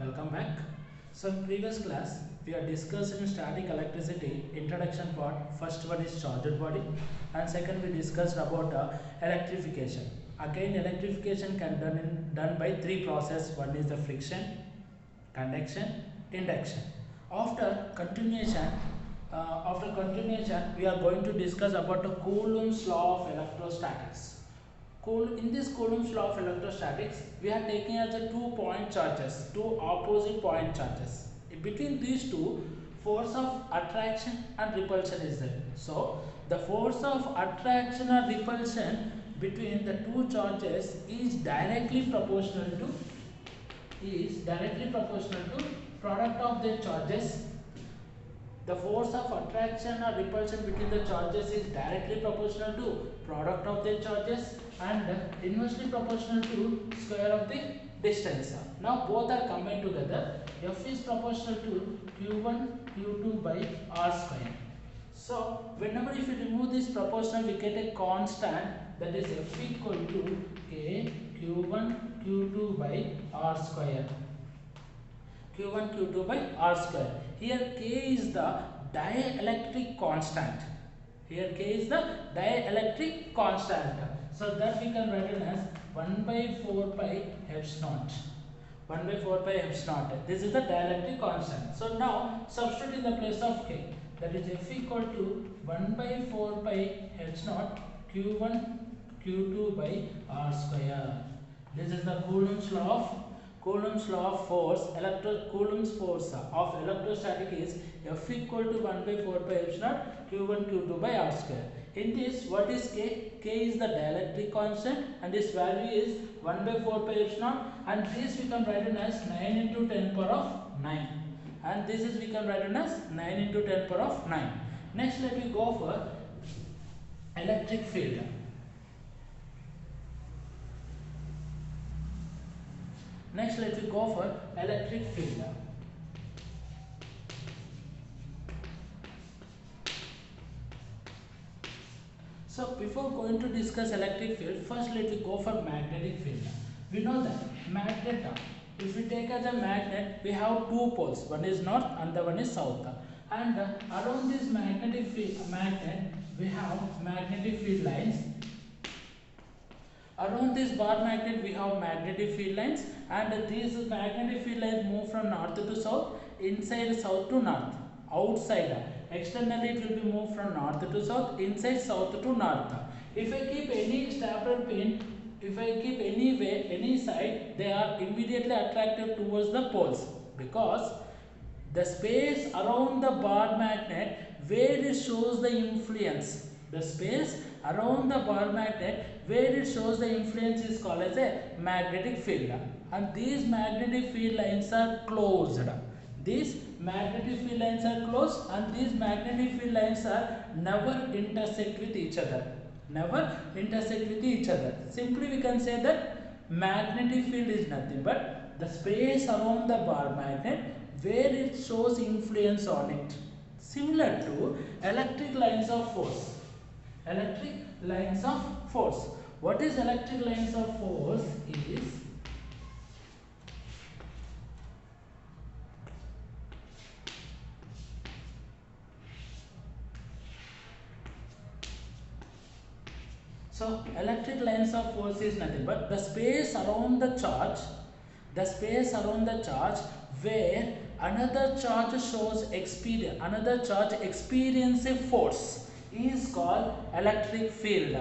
welcome back. So in previous class we are discussing static electricity introduction part. First one is charged body and second we discussed about electrification. Again electrification can done by three process. One is the friction, conduction, induction. After continuation we are going to discuss about the Coulomb's law of electrostatics. In this Coulomb's law of electrostatics, we are taking as a 2-point charges, two opposite point charges. Between these two, force of attraction and repulsion is there. So, the force of attraction or repulsion between the two charges is directly proportional to product of their charges. The force of attraction or repulsion between the charges is directly proportional to product of their charges and inversely proportional to square of the distance. Now both are combined together. F is proportional to Q1 Q2 by R square. So whenever if you remove this proportional, we get a constant, that is F equal to K Q1 Q2 by R square. Q1 Q2 by R square. Here K is the dielectric constant. So that we can write it as 1 by 4 pi epsilon. 1 by 4 pi epsilon. This is the dielectric constant. So now substitute in the place of K. That is F equal to 1 by 4 pi epsilon Q1 Q2 by R square. This is the Coulomb's law of force. Coulomb's force of electrostatic is F equal to 1 by 4 pi epsilon Q1 Q2 by R square. In this, what is K? K is the dielectric constant and this value is 1 by 4 pi epsilon, and this we can write it as 9 into 10 power of 9. And this is we can write it as 9 into 10 power of 9. Next let me go for electric field. So before going to discuss electric field, first let me go for magnetic field. We know that magnet, if we take as a magnet, we have two poles, one is north and the one is south. And around this magnet, we have magnetic field lines. Around this bar magnet we have magnetic field lines, and these magnetic field lines move from north to south, inside south to north, outside. Externally it will be moved from north to south, inside south to north. If I keep any stapler pin, any side, they are immediately attracted towards the poles, because the space around the bar magnet where it shows the influence, is called as a magnetic field, and these magnetic field lines are closed. These magnetic field lines are closed, and these magnetic field lines are never intersect with each other. Simply we can say that magnetic field is nothing but the space around the bar magnet where it shows influence on it. Similar to electric lines of force. What is electric lines of force is electric lines of force is nothing but the space around the charge, where another charge experience a force is called electric field.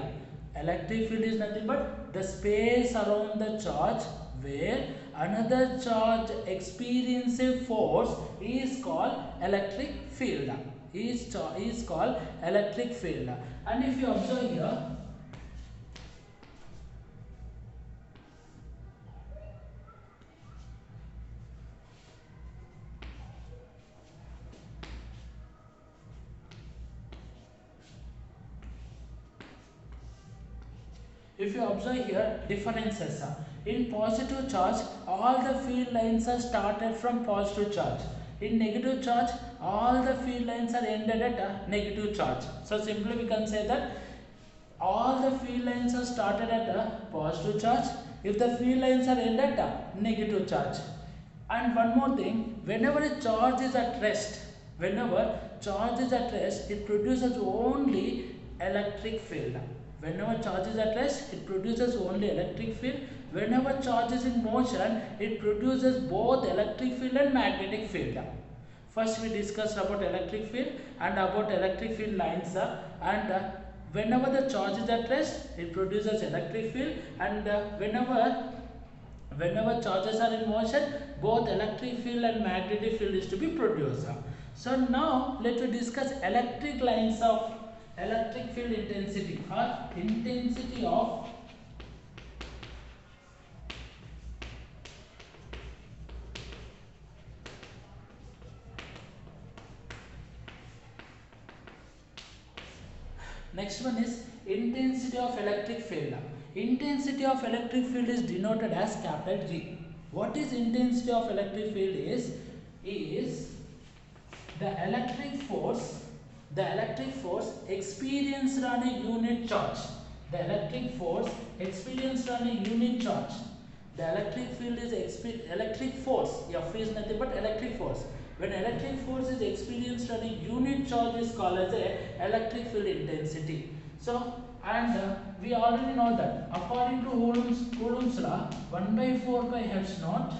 Electric field is nothing but the space around the charge where another charge experience a force is called electric field. Is called electric field. And if you observe here, differences. In positive charge, all the field lines are started from positive charge. In negative charge, all the field lines are ended at a negative charge. So simply we can say that all the field lines are started at a positive charge if the field lines are ended at a negative charge. And one more thing, whenever a charge is at rest, whenever charge is at rest, it produces only electric field. Whenever charge is at rest, it produces only electric field. Whenever charge is in motion, it produces both electric field and magnetic field. First we discussed about electric field and about electric field lines, whenever the charge is at rest, it produces electric field, and whenever charges are in motion, both electric field and magnetic field is to be produced. So now let us discuss electric lines of electric field intensity or intensity of next one is intensity of electric field. Intensity of electric field is denoted as capital G. What is intensity of electric field is the electric force experienced on a unit charge. The electric force experienced on a unit charge. The electric field is electric force. F is nothing but electric force. When electric force is experienced on a unit charge is called as a electric field intensity. So, we already know that according to Coulomb's law, 1 by 4 pi Hz naught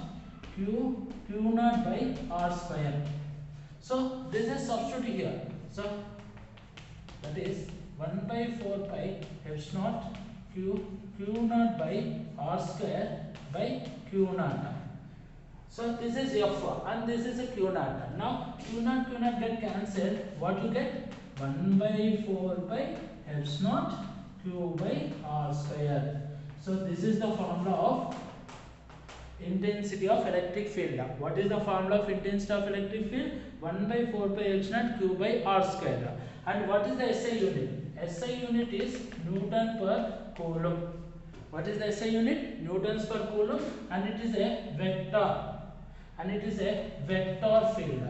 Q naught by R square. So, this is substitute here. So, that is 1 by 4 pi Hz naught Q naught by R square by Q naught. So this is F and this is a Q naught. Now Q naught get cancelled. What you get? 1 by 4 pi Hz naught Q by R square. So this is the formula of intensity of electric field. What is the formula of intensity of electric field? 1 by 4 pi H naught Q by R square. And what is the SI unit? SI unit is Newton per coulomb. What is the SI unit? Newtons per coulomb, and it is a vector. And it is a vector field.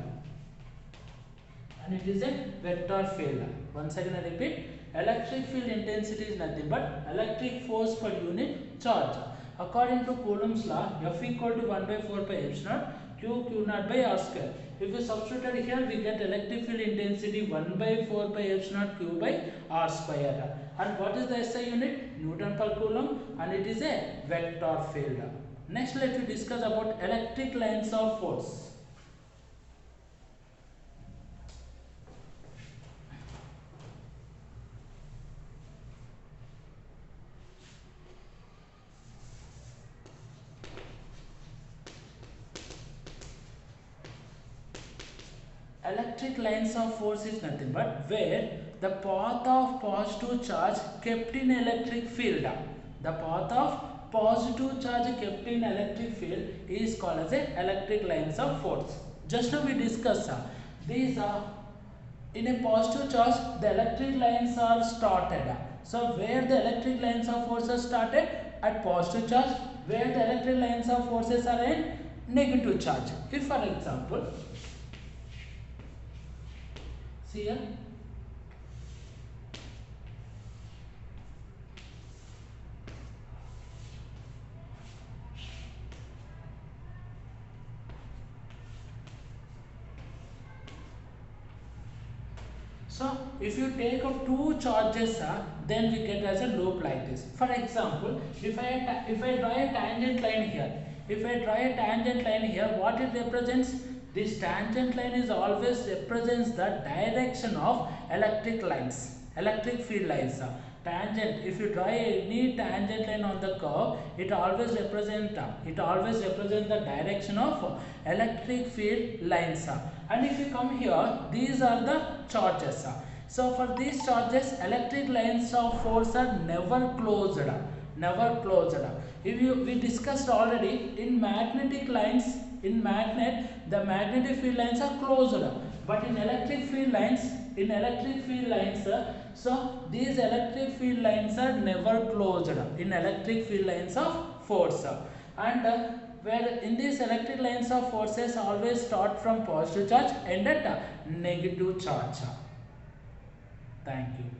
And it is a vector field. Once again I repeat, electric field intensity is nothing but electric force per unit charge. According to Coulomb's law, F equal to 1 by 4 pi H naught Q naught by R square. If we substitute here, we get electric field intensity 1 by 4 pi H naught Q by R square. And what is the SI unit? Newton per coulomb, and it is a vector field. Next, let me discuss about electric lines of force. Electric lines of force is nothing but where the path of positive charge kept in electric field. The path of positive charge kept in electric field is called as a electric lines of force. Just now we discussed these are in a positive charge the electric lines are started. So where the electric lines of forces started? At positive charge. Where the electric lines of forces are in negative charge. If for example, see here, so if you take up two charges, then we get as a loop like this. For example, if I draw a tangent line here, what it represents? This tangent line is always represents the direction of electric lines, electric field lines. Tangent, if you draw any tangent line on the curve, it always represents the direction of electric field lines. And if you come here, these are the charges. So for these charges, electric lines of force are never closed. We discussed already in magnetic lines. In magnet, the magnetic field lines are closed, but in electric field lines, so these electric field lines are never closed in electric field lines of force. And where in these electric lines of forces always start from positive charge and at negative charge. Thank you.